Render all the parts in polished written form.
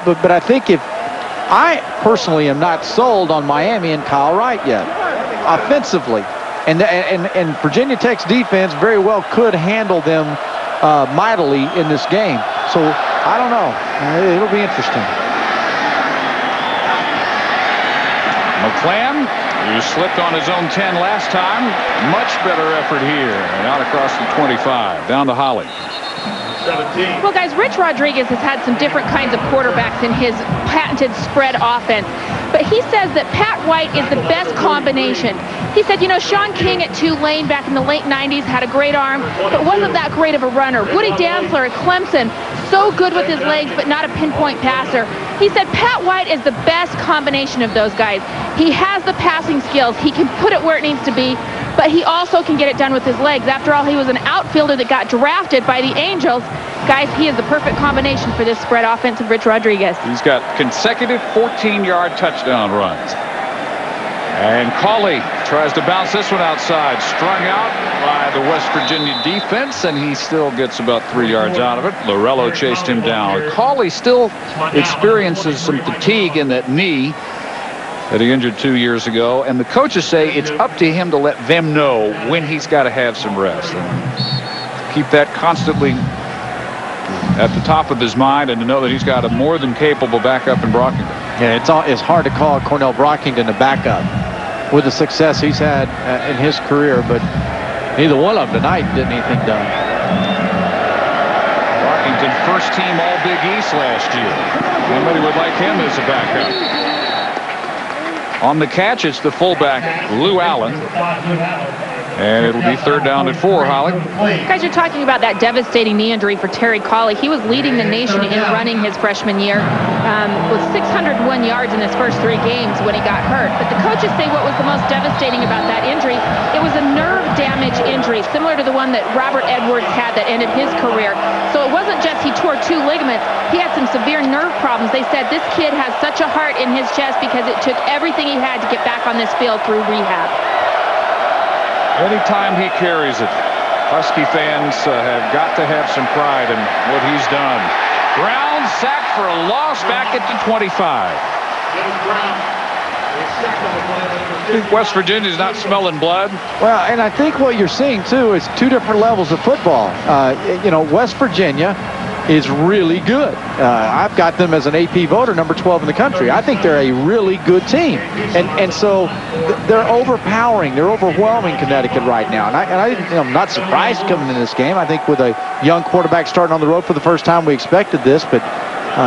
but I think I personally am not sold on Miami and Kyle Wright yet, offensively. And Virginia Tech's defense very well could handle them mightily in this game. So I don't know. It'll be interesting. McClan, who slipped on his own 10 last time, much better effort here. And out across the 25, down to Holly. Well, guys, Rich Rodriguez has had some different kinds of quarterbacks in his patented spread offense. But he says that Pat White is the best combination. He said, you know, Sean King at Tulane back in the late 90s had a great arm, but wasn't that great of a runner. Woody Dantzler at Clemson, so good with his legs, but not a pinpoint passer. He said Pat White is the best combination of those guys. He has the passing skills. He can put it where it needs to be, but he also can get it done with his legs. After all, he was an outfielder that got drafted by the Angels. Guys, he is the perfect combination for this spread offense of Rich Rodriguez. He's got consecutive 14-yard touchdown runs. And Cauley tries to bounce this one outside. Strung out by the West Virginia defense, and he still gets about 3 yards out of it. Lorello chased him down. Cauley still experiences some fatigue in that knee that he injured 2 years ago, and the coaches say it's up to him to let them know when he's got to have some rest. And keep that constantly at the top of his mind, and to know that he's got a more than capable backup in Brockington. Yeah, it's hard to call Cornell Brockington a backup with the success he's had in his career, but neither one of them tonight did anything done. Brockington first team All Big East last year. Nobody would like him as a backup. On the catch, it's the fullback Lou Allen. And it'll be third down at 4, Holly. Guys, you're talking about that devastating knee injury for Terry Cauley. He was leading the nation in running his freshman year with 601 yards in his first 3 games when he got hurt. But the coaches say what was the most devastating about that injury, it was a nerve damage injury, similar to the one that Robert Edwards had that ended his career. So it wasn't just he tore 2 ligaments. He had some severe nerve problems. They said this kid has such a heart in his chest because it took everything he had to get back on this field through rehab. Anytime he carries it, Husky fans have got to have some pride in what he's done. Brown sacked for a loss back at the 25. I think West Virginia's not smelling blood. Well, and I think what you're seeing, too, is 2 different levels of football. You know, West Virginia is really good. I've got them as an AP voter, number 12 in the country. I think they're a really good team. And so they're overpowering. They're overwhelming Connecticut right now. And I'm not surprised coming into this game. I think with a young quarterback starting on the road for the first time, we expected this. But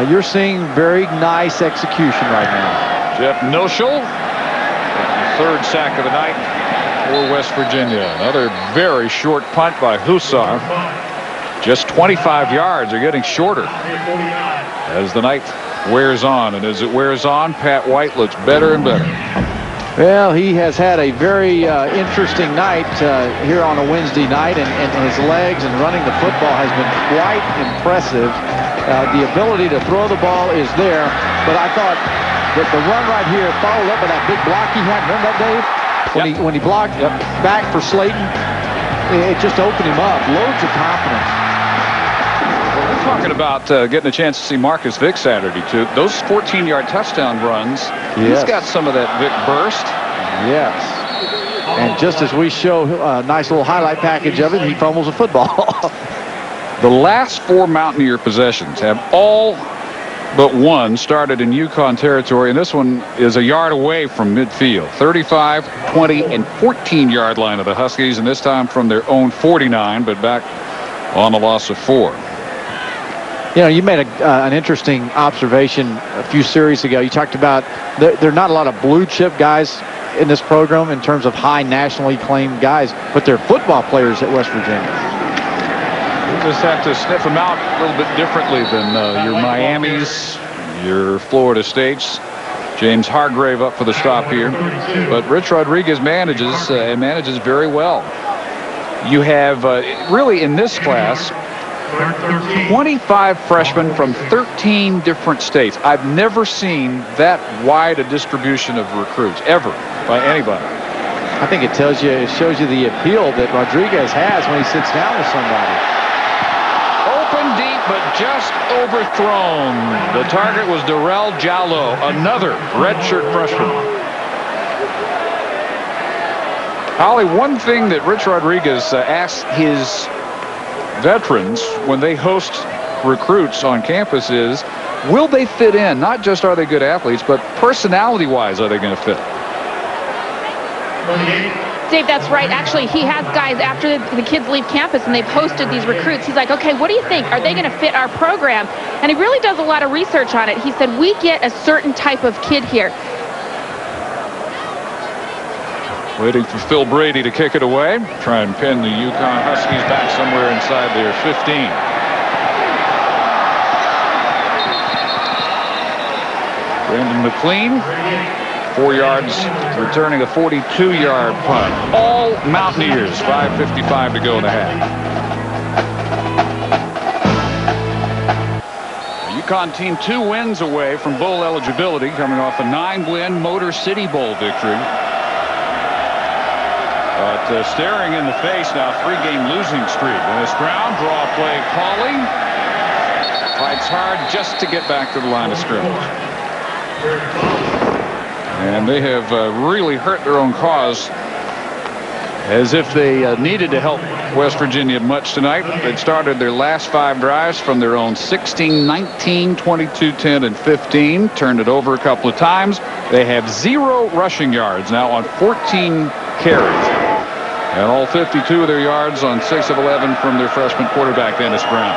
you're seeing very nice execution right now. Jeff Noschel, the 3rd sack of the night for West Virginia. Another very short punt by Hussar. Just 25 yards. Are getting shorter as the night wears on. And as it wears on, Pat White looks better and better. Well, he has had a very interesting night here on a Wednesday night, and his legs and running the football has been quite impressive. The ability to throw the ball is there, but I thought that the run right here, followed up by that big block he had. Remember that, Dave? When he blocked back for Slayton, it just opened him up. Loads of confidence. We're talking about getting a chance to see Marcus Vick Saturday, too. Those 14-yard touchdown runs, he's got some of that Vick burst. Yes. And just as we show a nice little highlight package of it, he fumbles a football. The last 4 Mountaineer possessions have all but one started in UConn territory, and this one is a yard away from midfield. 35, 20, and 14-yard line of the Huskies, and this time from their own 49, but back on the loss of 4. You know, you made an interesting observation a few series ago. You talked about there are not a lot of blue chip guys in this program in terms of high nationally acclaimed guys, but they're football players at West Virginia. You just have to sniff them out a little bit differently than your Miamis, your Florida States. James Hargrave up for the stop here, but Rich Rodriguez manages very well. You have really in this class 25 freshmen from 13 different states. I've never seen that wide a distribution of recruits ever by anybody. I think it shows you the appeal that Rodriguez has when he sits down with somebody. Open deep, but just overthrown. The target was Darrell Jallow, another redshirt freshman. Holly, one thing that Rich Rodriguez asked his veterans when they host recruits on campus is, will they fit in? Not just are they good athletes, but personality-wise, are they going to fit? Dave, that's right. Actually, he has guys after the kids leave campus and they've hosted these recruits. He's like, okay, what do you think? Are they going to fit our program? And he really does a lot of research on it. He said, we get a certain type of kid here. Waiting for Phil Brady to kick it away. Try and pin the UConn Huskies back somewhere inside their 15. Brandon McLean, 4 yards, returning a 42-yard punt. All Mountaineers, 5:55 to go in the half. The UConn team 2 wins away from bowl eligibility, coming off a 9-win Motor City Bowl victory. But staring in the face now, 3-game losing streak. Dennis Brown, draw play calling. Fights hard just to get back to the line of scrimmage. And they have really hurt their own cause, as if they needed to help West Virginia much tonight. They'd started their last 5 drives from their own 16, 19, 22, 10, and 15. Turned it over a couple of times. They have 0 rushing yards now on 14 carries. And all 52 of their yards on 6 of 11 from their freshman quarterback, Dennis Brown.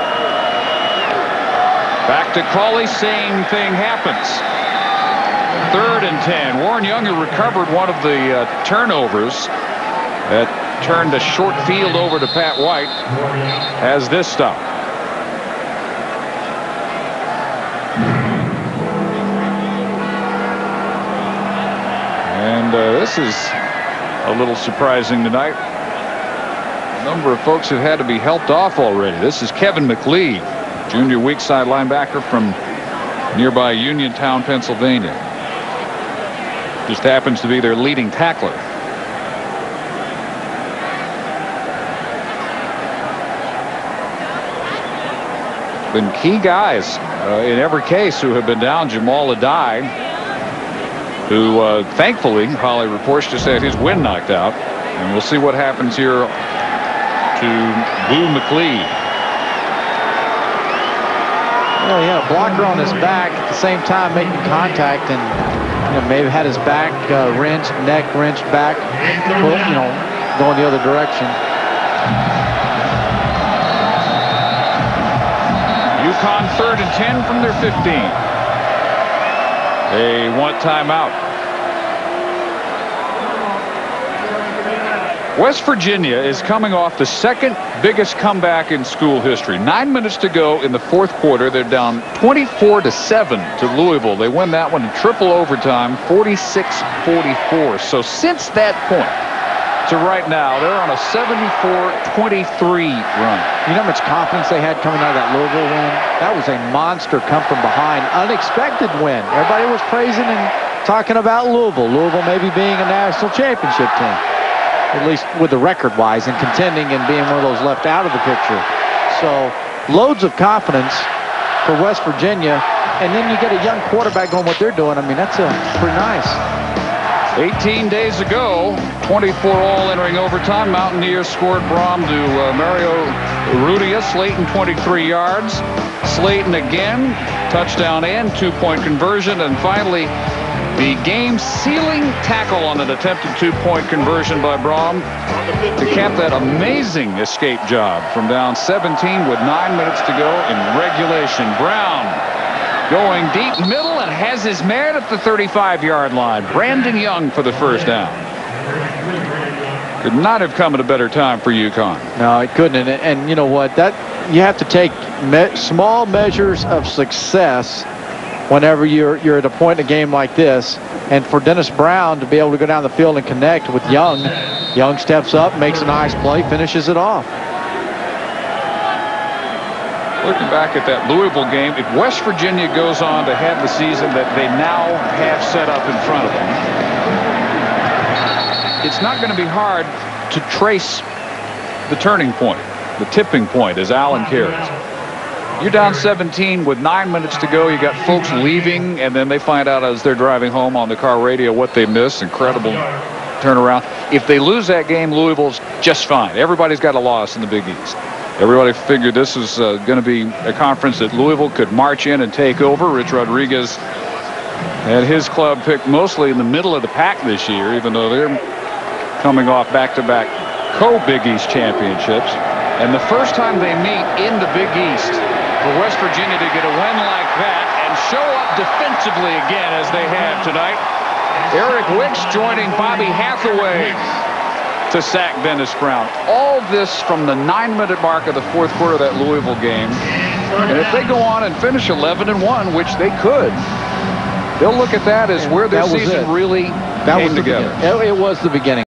Back to Cauley, same thing happens. 3rd and 10. Warren Younger recovered one of the turnovers that turned a short field over to Pat White. Has this stop. And this is a little surprising tonight. A number of folks have had to be helped off already. This is Kevin McLeod, junior weak side linebacker from nearby Uniontown, Pennsylvania. Just happens to be their leading tackler. Been key guys in every case who have been down. Jamal Adai, who thankfully, Holly reports, just had his wind knocked out. And we'll see what happens here to Boo McLeod. Well, he had a blocker on his back at the same time making contact, and maybe had his back wrenched, neck wrenched back, going the other direction. UConn 3rd and 10 from their 15. They want timeout. West Virginia is coming off the 2nd biggest comeback in school history. 9 minutes to go in the 4th quarter. They're down 24-7 to Louisville. They win that one in triple overtime, 46-44. So since that point to right now, they're on a 74-23 run. You know how much confidence they had coming out of that Louisville win? That was a monster come from behind, unexpected win. Everybody was praising and talking about Louisville. Louisville maybe being a national championship team, at least with the record-wise, and contending and being one of those left out of the picture. So loads of confidence for West Virginia, and then you get a young quarterback going what they're doing. I mean, that's pretty nice. 18 days ago, 24 all entering overtime. Mountaineers scored Brom to Mario Rudia. Slayton 23 yards. Slayton again, touchdown and 2-point conversion. And finally, the game-sealing tackle on an attempted 2-point conversion by Brom to cap that amazing escape job from down 17 with 9 minutes to go in regulation. Brown going deep middle and has his man at the 35-yard line. Brandon Young for the first down. Could not have come at a better time for UConn. No, it couldn't. And you know what? That you have to take small measures of success whenever you're at a point in a game like this. And for Dennis Brown to be able to go down the field and connect with Young, Young steps up, makes a nice play, finishes it off. Looking back at that Louisville game, if West Virginia goes on to have the season that they now have set up in front of them, it's not going to be hard to trace the turning point, the tipping point, as Allen carries. You're down 17 with 9 minutes to go. You got folks leaving, and then they find out as they're driving home on the car radio what they missed. Incredible turnaround. If they lose that game, Louisville's just fine. Everybody's got a loss in the Big East. Everybody figured this was going to be a conference that Louisville could march in and take over. Rich Rodriguez had his club picked mostly in the middle of the pack this year, even though they're coming off back-to-back co-Big East championships. And the first time they meet in the Big East, for West Virginia to get a win like that and show up defensively again as they have tonight. Eric Wicks joining Bobby Hathaway to sack Dennis Brown. All this from the 9-minute mark of the fourth quarter of that Louisville game. And if they go on and finish 11-1, which they could, they'll look at that as where their season really came together. It was the beginning.